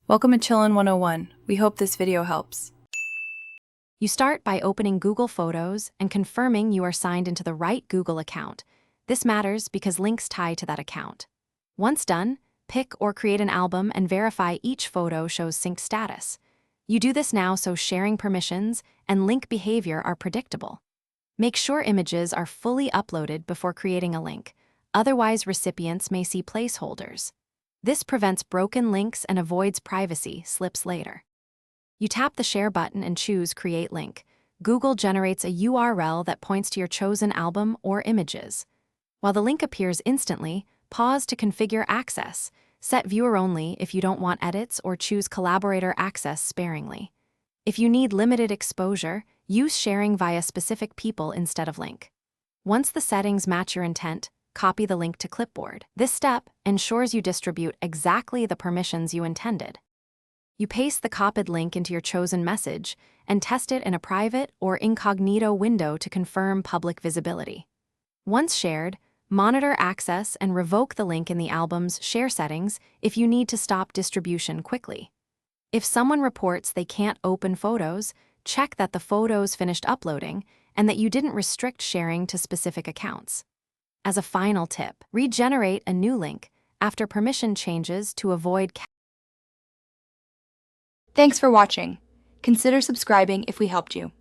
Welcome to Chillin' 101. We hope this video helps. You start by opening Google Photos and confirming you are signed into the right Google account. This matters because links tie to that account. Once done, pick or create an album and verify each photo shows synced status. You do this now so sharing permissions and link behavior are predictable. Make sure images are fully uploaded before creating a link, otherwise recipients may see placeholders. This prevents broken links and avoids privacy slips later. You tap the Share button and choose Create Link. Google generates a URL that points to your chosen album or images. While the link appears instantly, pause to configure access. Set viewer only if you don't want edits or choose collaborator access sparingly. If you need limited exposure, use sharing via specific people instead of link. Once the settings match your intent, copy the link to clipboard. This step ensures you distribute exactly the permissions you intended. You paste the copied link into your chosen message and test it in a private or incognito window to confirm public visibility. Once shared, monitor access and revoke the link in the album's share settings if you need to stop distribution quickly. If someone reports they can't open photos, check that the photos finished uploading and that you didn't restrict sharing to specific accounts. As a final tip, regenerate a new link after permission changes to avoid. Thanks for watching. Consider subscribing if we helped you.